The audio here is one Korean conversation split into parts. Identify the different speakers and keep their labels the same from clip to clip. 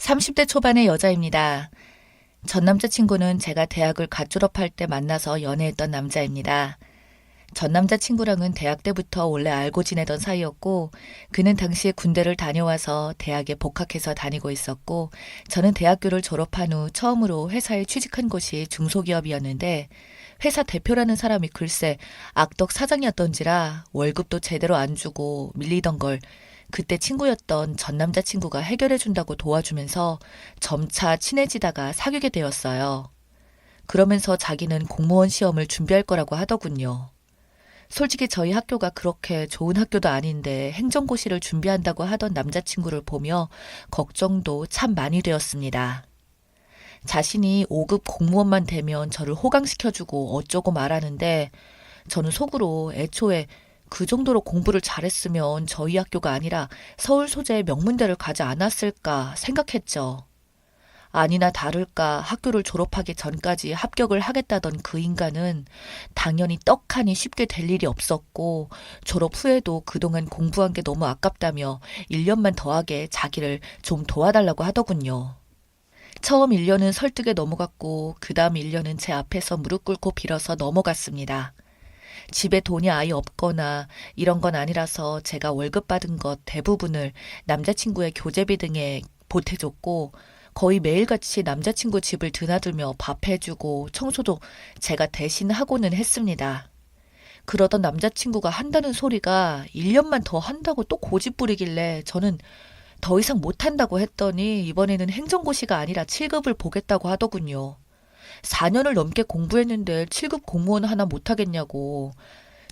Speaker 1: 30대 초반의 여자입니다. 전 남자친구는 제가 대학을 갓 졸업할 때 만나서 연애했던 남자입니다. 전 남자친구랑은 대학 때부터 원래 알고 지내던 사이였고, 그는 당시에 군대를 다녀와서 대학에 복학해서 다니고 있었고, 저는 대학교를 졸업한 후 처음으로 회사에 취직한 곳이 중소기업이었는데, 회사 대표라는 사람이 글쎄 악덕 사장이었던지라 월급도 제대로 안 주고 밀리던 걸 그때 친구였던 전 남자친구가 해결해준다고 도와주면서 점차 친해지다가 사귀게 되었어요. 그러면서 자기는 공무원 시험을 준비할 거라고 하더군요. 솔직히 저희 학교가 그렇게 좋은 학교도 아닌데 행정고시를 준비한다고 하던 남자친구를 보며 걱정도 참 많이 되었습니다. 자신이 5급 공무원만 되면 저를 호강시켜주고 어쩌고 말하는데 저는 속으로 애초에 그 정도로 공부를 잘했으면 저희 학교가 아니라 서울 소재의 명문대를 가지 않았을까 생각했죠. 아니나 다를까 학교를 졸업하기 전까지 합격을 하겠다던 그 인간은 당연히 떡하니 쉽게 될 일이 없었고 졸업 후에도 그동안 공부한 게 너무 아깝다며 1년만 더하게 자기를 좀 도와달라고 하더군요. 처음 1년은 설득에 넘어갔고 그 다음 1년은 제 앞에서 무릎 꿇고 빌어서 넘어갔습니다. 집에 돈이 아예 없거나 이런 건 아니라서 제가 월급 받은 것 대부분을 남자친구의 교재비 등에 보태줬고 거의 매일같이 남자친구 집을 드나들며 밥 해주고 청소도 제가 대신 하고는 했습니다. 그러던 남자친구가 한다는 소리가 1년만 더 한다고 또 고집 부리길래 저는 더 이상 못한다고 했더니 이번에는 행정고시가 아니라 7급을 보겠다고 하더군요. 4년을 넘게 공부했는데 7급 공무원 하나 못하겠냐고.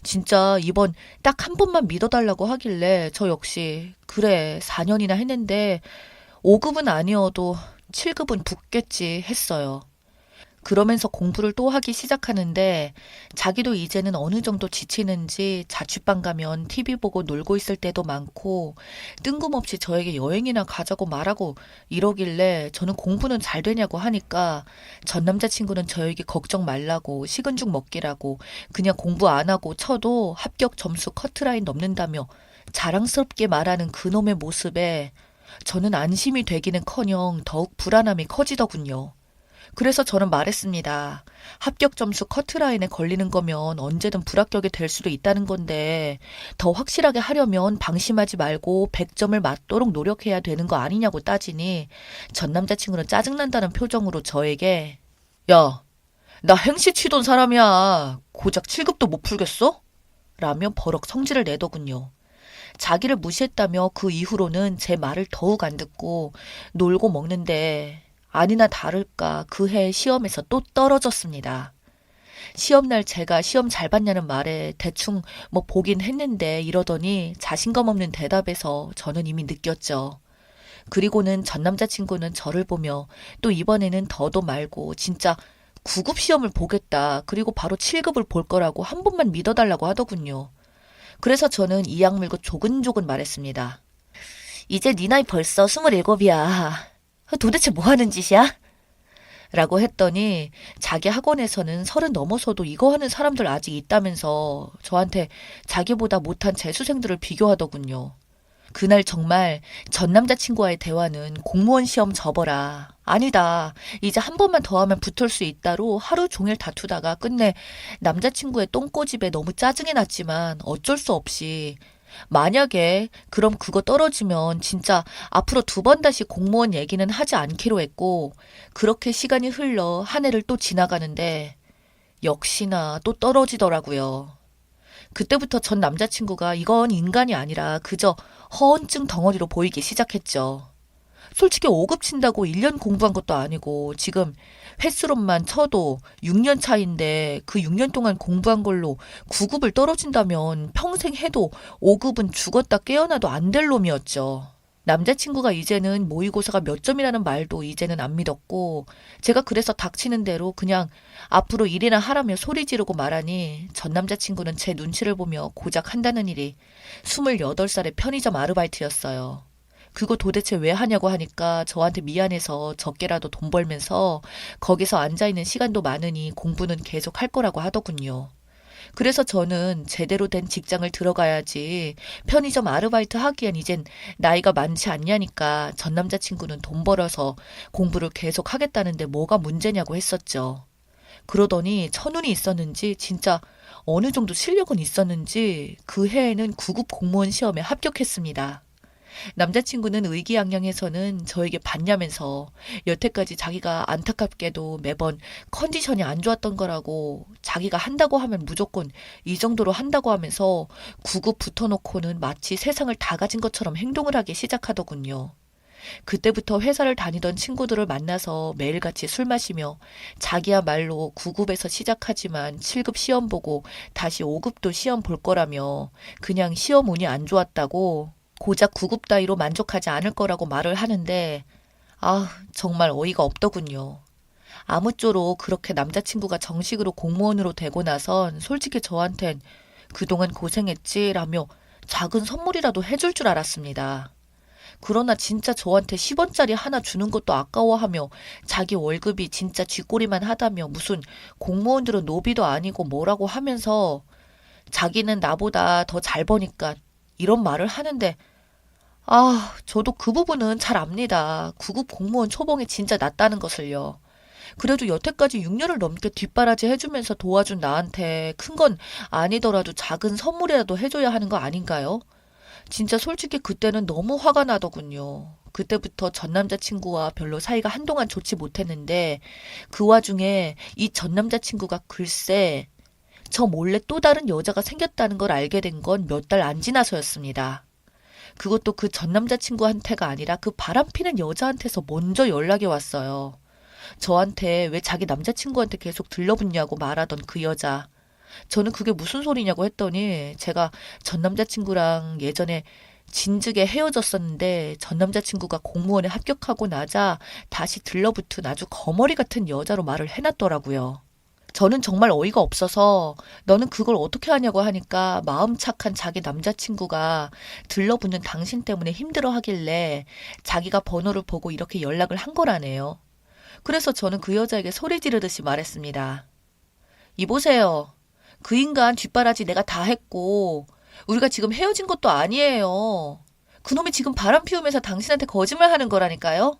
Speaker 1: 진짜 이번 딱 한 번만 믿어달라고 하길래 저 역시 그래 4년이나 했는데 5급은 아니어도 7급은 붙겠지 했어요. 그러면서 공부를 또 하기 시작하는데 자기도 이제는 어느 정도 지치는지 자취방 가면 TV 보고 놀고 있을 때도 많고 뜬금없이 저에게 여행이나 가자고 말하고 이러길래 저는 공부는 잘 되냐고 하니까 전 남자친구는 저에게 걱정 말라고 식은 죽 먹기라고 그냥 공부 안 하고 쳐도 합격 점수 커트라인 넘는다며 자랑스럽게 말하는 그놈의 모습에 저는 안심이 되기는커녕 더욱 불안함이 커지더군요. 그래서 저는 말했습니다. 합격 점수 커트라인에 걸리는 거면 언제든 불합격이 될 수도 있다는 건데 더 확실하게 하려면 방심하지 말고 100점을 맞도록 노력해야 되는 거 아니냐고 따지니 전 남자친구는 짜증난다는 표정으로 저에게 야, 나 행시 치던 사람이야. 고작 7급도 못 풀겠어? 라며 버럭 성질을 내더군요. 자기를 무시했다며 그 이후로는 제 말을 더욱 안 듣고 놀고 먹는데 아니나 다를까 그 해 시험에서 또 떨어졌습니다. 시험날 제가 시험 잘 봤냐는 말에 대충 뭐 보긴 했는데 이러더니 자신감 없는 대답에서 저는 이미 느꼈죠. 그리고는 전 남자친구는 저를 보며 또 이번에는 더도 말고 진짜 9급 시험을 보겠다. 그리고 바로 7급을 볼 거라고 한 번만 믿어달라고 하더군요. 그래서 저는 이악 물고 조근조근 말했습니다. 이제 네 나이 벌써 27이야. 도대체 뭐 하는 짓이야? 라고 했더니 자기 학원에서는 30 넘어서도 이거 하는 사람들 아직 있다면서 저한테 자기보다 못한 재수생들을 비교하더군요. 그날 정말 전 남자친구와의 대화는 공무원 시험 접어라. 아니다. 이제 한 번만 더 하면 붙을 수 있다로 하루 종일 다투다가 끝내 남자친구의 똥꼬집에 너무 짜증이 났지만 어쩔 수 없이 만약에 그럼 그거 떨어지면 진짜 앞으로 2번 다시 공무원 얘기는 하지 않기로 했고 그렇게 시간이 흘러 한 해를 또 지나가는데 역시나 또 떨어지더라고요. 그때부터 전 남자친구가 이건 인간이 아니라 그저 허언증 덩어리로 보이기 시작했죠. 솔직히 5급 친다고 1년 공부한 것도 아니고 지금 횟수로만 쳐도 6년 차인데 그 6년 동안 공부한 걸로 9급을 떨어진다면 평생 해도 5급은 죽었다 깨어나도 안 될 놈이었죠. 남자친구가 이제는 모의고사가 몇 점이라는 말도 이제는 안 믿었고 제가 그래서 닥치는 대로 그냥 앞으로 일이나 하라며 소리 지르고 말하니 전 남자친구는 제 눈치를 보며 고작 한다는 일이 28살의 편의점 아르바이트였어요. 그거 도대체 왜 하냐고 하니까 저한테 미안해서 적게라도 돈 벌면서 거기서 앉아있는 시간도 많으니 공부는 계속 할 거라고 하더군요. 그래서 저는 제대로 된 직장을 들어가야지 편의점 아르바이트 하기엔 이젠 나이가 많지 않냐니까 전 남자친구는 돈 벌어서 공부를 계속 하겠다는데 뭐가 문제냐고 했었죠. 그러더니 천운이 있었는지 진짜 어느 정도 실력은 있었는지 그 해에는 9급 공무원 시험에 합격했습니다. 남자친구는 의기양양해서는 저에게 받냐면서 여태까지 자기가 안타깝게도 매번 컨디션이 안 좋았던 거라고 자기가 한다고 하면 무조건 이 정도로 한다고 하면서 9급 붙어놓고는 마치 세상을 다 가진 것처럼 행동을 하기 시작하더군요. 그때부터 회사를 다니던 친구들을 만나서 매일같이 술 마시며 자기야말로 9급에서 시작하지만 7급 시험 보고 다시 5급도 시험 볼 거라며 그냥 시험 운이 안 좋았다고 고작 9급 따위로 만족하지 않을 거라고 말을 하는데 정말 어이가 없더군요. 아무쪼록 그렇게 남자친구가 정식으로 공무원으로 되고 나선 솔직히 저한텐 그동안 고생했지라며 작은 선물이라도 해줄 줄 알았습니다. 그러나 진짜 저한테 10원짜리 하나 주는 것도 아까워하며 자기 월급이 진짜 쥐꼬리만 하다며 무슨 공무원들은 노비도 아니고 뭐라고 하면서 자기는 나보다 더 잘 버니까 이런 말을 하는데 저도 그 부분은 잘 압니다. 9급 공무원 초봉이 진짜 낮다는 것을요. 그래도 여태까지 6년을 넘게 뒷바라지 해주면서 도와준 나한테 큰 건 아니더라도 작은 선물이라도 해줘야 하는 거 아닌가요? 진짜 솔직히 그때는 너무 화가 나더군요. 그때부터 전 남자친구와 별로 사이가 한동안 좋지 못했는데 그 와중에 이 전 남자친구가 글쎄 저 몰래 또 다른 여자가 생겼다는 걸 알게 된 건 몇 달 안 지나서였습니다. 그것도 그 전 남자친구한테가 아니라 그 바람피는 여자한테서 먼저 연락이 왔어요. 저한테 왜 자기 남자친구한테 계속 들러붙냐고 말하던 그 여자. 저는 그게 무슨 소리냐고 했더니 제가 전 남자친구랑 예전에 진즉에 헤어졌었는데 전 남자친구가 공무원에 합격하고 나자 다시 들러붙은 아주 거머리 같은 여자로 말을 해놨더라고요. 저는 정말 어이가 없어서 너는 그걸 어떻게 하냐고 하니까 마음 착한 자기 남자친구가 들러붙는 당신 때문에 힘들어 하길래 자기가 번호를 보고 이렇게 연락을 한 거라네요. 그래서 저는 그 여자에게 소리 지르듯이 말했습니다. 이보세요. 그 인간 뒷바라지 내가 다 했고 우리가 지금 헤어진 것도 아니에요. 그놈이 지금 바람 피우면서 당신한테 거짓말하는 거라니까요.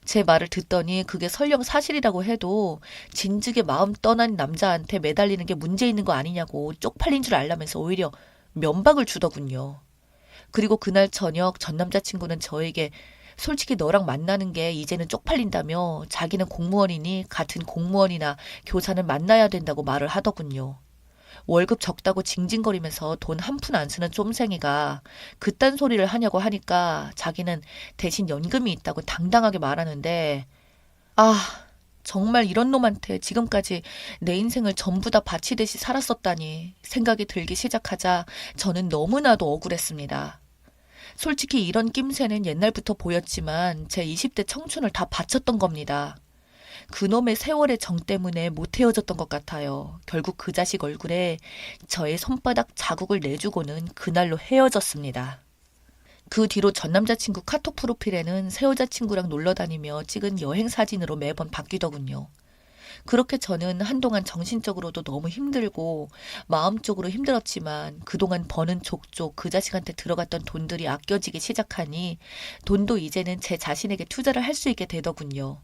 Speaker 1: 제 말을 듣더니 그게 설령 사실이라고 해도 진즉에 마음 떠난 남자한테 매달리는 게 문제 있는 거 아니냐고 쪽팔린 줄 알라면서 오히려 면박을 주더군요. 그리고 그날 저녁 전 남자친구는 저에게 솔직히 너랑 만나는 게 이제는 쪽팔린다며 자기는 공무원이니 같은 공무원이나 교사는 만나야 된다고 말을 하더군요. 월급 적다고 징징거리면서 돈 한 푼 안 쓰는 쫌생이가 그딴 소리를 하냐고 하니까 자기는 대신 연금이 있다고 당당하게 말하는데 정말 이런 놈한테 지금까지 내 인생을 전부 다 바치듯이 살았었다니 생각이 들기 시작하자 저는 너무나도 억울했습니다. 솔직히 이런 낌새는 옛날부터 보였지만 제 20대 청춘을 다 바쳤던 겁니다. 그놈의 세월의 정 때문에 못 헤어졌던 것 같아요. 결국 그 자식 얼굴에 저의 손바닥 자국을 내주고는 그날로 헤어졌습니다. 그 뒤로 전 남자친구 카톡 프로필에는 새 여자친구랑 놀러 다니며 찍은 여행 사진으로 매번 바뀌더군요. 그렇게 저는 한동안 정신적으로도 너무 힘들고 마음적으로 힘들었지만 그동안 버는 족족 그 자식한테 들어갔던 돈들이 아껴지기 시작하니 돈도 이제는 제 자신에게 투자를 할 수 있게 되더군요.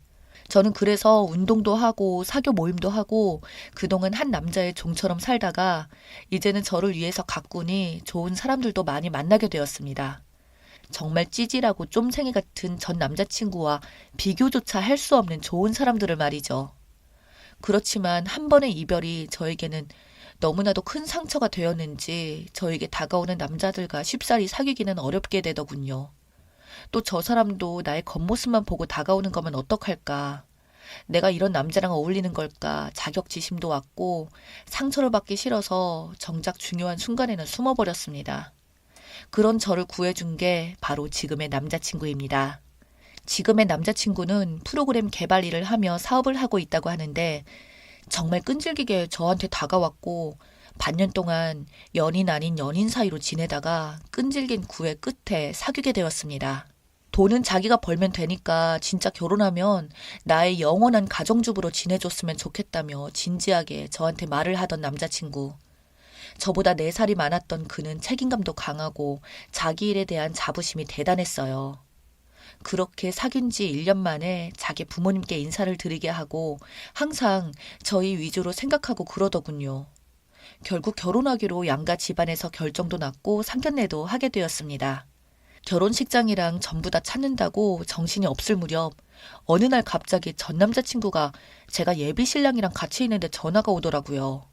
Speaker 1: 저는 그래서 운동도 하고 사교 모임도 하고 그동안 한 남자의 종처럼 살다가 이제는 저를 위해서 가꾸니 좋은 사람들도 많이 만나게 되었습니다. 정말 찌질하고 쫌생이 같은 전 남자친구와 비교조차 할 수 없는 좋은 사람들을 말이죠. 그렇지만 한 번의 이별이 저에게는 너무나도 큰 상처가 되었는지 저에게 다가오는 남자들과 쉽사리 사귀기는 어렵게 되더군요. 또 저 사람도 나의 겉모습만 보고 다가오는 거면 어떡할까. 내가 이런 남자랑 어울리는 걸까 자격지심도 왔고 상처를 받기 싫어서 정작 중요한 순간에는 숨어버렸습니다. 그런 저를 구해준 게 바로 지금의 남자친구입니다. 지금의 남자친구는 프로그램 개발 일을 하며 사업을 하고 있다고 하는데 정말 끈질기게 저한테 다가왔고 반년 동안 연인 아닌 연인 사이로 지내다가 끈질긴 구애 끝에 사귀게 되었습니다. 돈은 자기가 벌면 되니까 진짜 결혼하면 나의 영원한 가정주부로 지내줬으면 좋겠다며 진지하게 저한테 말을 하던 남자친구. 저보다 4살이 많았던 그는 책임감도 강하고 자기 일에 대한 자부심이 대단했어요. 그렇게 사귄 지 1년 만에 자기 부모님께 인사를 드리게 하고 항상 저희 위주로 생각하고 그러더군요. 결국 결혼하기로 양가 집안에서 결정도 났고 상견례도 하게 되었습니다. 결혼식장이랑 전부 다 찾는다고 정신이 없을 무렵 어느 날 갑자기 전 남자친구가 제가 예비신랑이랑 같이 있는데 전화가 오더라고요.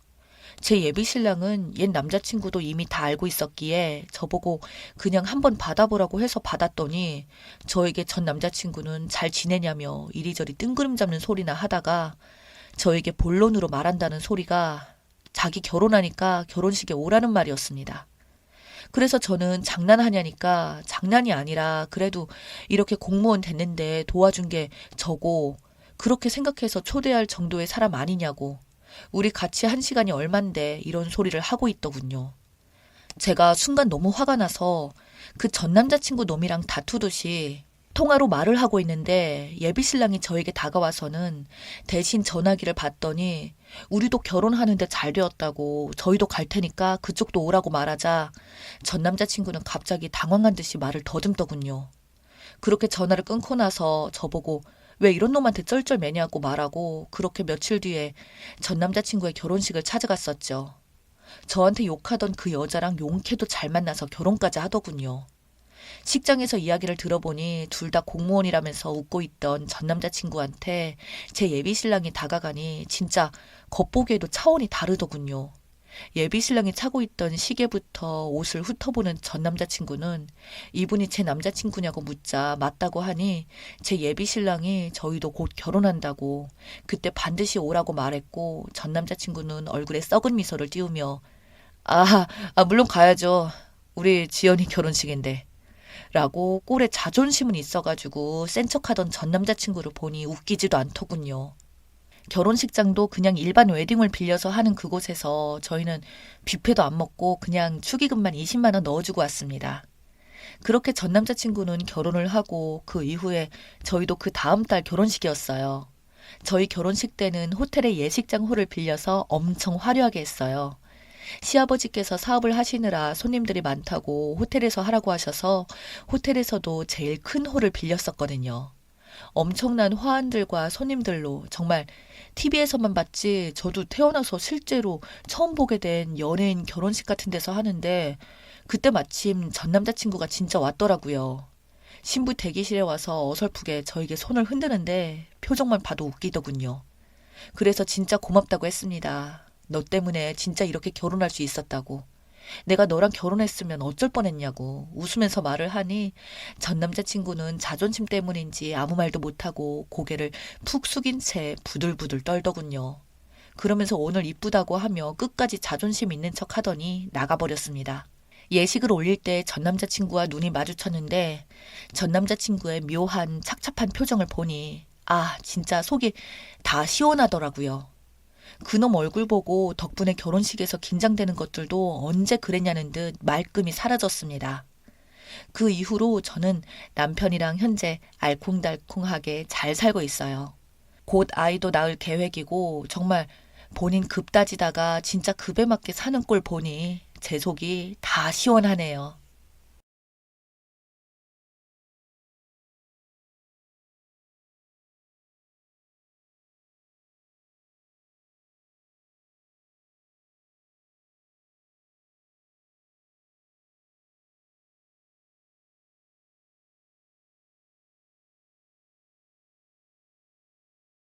Speaker 1: 제 예비신랑은 옛 남자친구도 이미 다 알고 있었기에 저보고 그냥 한번 받아보라고 해서 받았더니 저에게 전 남자친구는 잘 지내냐며 이리저리 뜬구름 잡는 소리나 하다가 저에게 본론으로 말한다는 소리가 자기 결혼하니까 결혼식에 오라는 말이었습니다. 그래서 저는 장난하냐니까 장난이 아니라 그래도 이렇게 공무원 됐는데 도와준 게 저고 그렇게 생각해서 초대할 정도의 사람 아니냐고 우리 같이 한 시간이 얼만데 이런 소리를 하고 있더군요. 제가 순간 너무 화가 나서 그 전 남자친구 놈이랑 다투듯이 통화로 말을 하고 있는데 예비신랑이 저에게 다가와서는 대신 전화기를 받더니 우리도 결혼하는데 잘 되었다고 저희도 갈 테니까 그쪽도 오라고 말하자 전 남자친구는 갑자기 당황한 듯이 말을 더듬더군요. 그렇게 전화를 끊고 나서 저보고 왜 이런 놈한테 쩔쩔매냐고 말하고 그렇게 며칠 뒤에 전 남자친구의 결혼식을 찾아갔었죠. 저한테 욕하던 그 여자랑 용케도 잘 만나서 결혼까지 하더군요. 식장에서 이야기를 들어보니 둘 다 공무원이라면서 웃고 있던 전 남자친구한테 제 예비신랑이 다가가니 진짜 겉보기에도 차원이 다르더군요. 예비신랑이 차고 있던 시계부터 옷을 훑어보는 전 남자친구는 이분이 제 남자친구냐고 묻자 맞다고 하니 제 예비신랑이 저희도 곧 결혼한다고 그때 반드시 오라고 말했고 전 남자친구는 얼굴에 썩은 미소를 띄우며 물론 가야죠. 우리 지연이 결혼식인데. 라고 꼴에 자존심은 있어가지고 센 척하던 전 남자친구를 보니 웃기지도 않더군요. 결혼식장도 그냥 일반 웨딩홀 빌려서 하는 그곳에서 저희는 뷔페도 안 먹고 그냥 축의금만 20만 원 넣어주고 왔습니다. 그렇게 전 남자친구는 결혼을 하고 그 이후에 저희도 그 다음 달 결혼식이었어요. 저희 결혼식 때는 호텔의 예식장 홀을 빌려서 엄청 화려하게 했어요. 시아버지께서 사업을 하시느라 손님들이 많다고 호텔에서 하라고 하셔서 호텔에서도 제일 큰 홀을 빌렸었거든요. 엄청난 화환들과 손님들로 정말 TV에서만 봤지 저도 태어나서 실제로 처음 보게 된 연예인 결혼식 같은 데서 하는데 그때 마침 전 남자친구가 진짜 왔더라고요. 신부 대기실에 와서 어설프게 저에게 손을 흔드는데 표정만 봐도 웃기더군요. 그래서 진짜 고맙다고 했습니다. 너 때문에 진짜 이렇게 결혼할 수 있었다고. 내가 너랑 결혼했으면 어쩔 뻔했냐고 웃으면서 말을 하니 전 남자친구는 자존심 때문인지 아무 말도 못하고 고개를 푹 숙인 채 부들부들 떨더군요. 그러면서 오늘 이쁘다고 하며 끝까지 자존심 있는 척 하더니 나가버렸습니다. 예식을 올릴 때 전 남자친구와 눈이 마주쳤는데 전 남자친구의 묘한 착잡한 표정을 보니 진짜 속이 다 시원하더라고요. 그놈 얼굴 보고 덕분에 결혼식에서 긴장되는 것들도 언제 그랬냐는 듯 말끔히 사라졌습니다. 그 이후로 저는 남편이랑 현재 알콩달콩하게 잘 살고 있어요. 곧 아이도 낳을 계획이고 정말 본인 급 따지다가 진짜 급에 맞게 사는 꼴 보니 제 속이 다 시원하네요.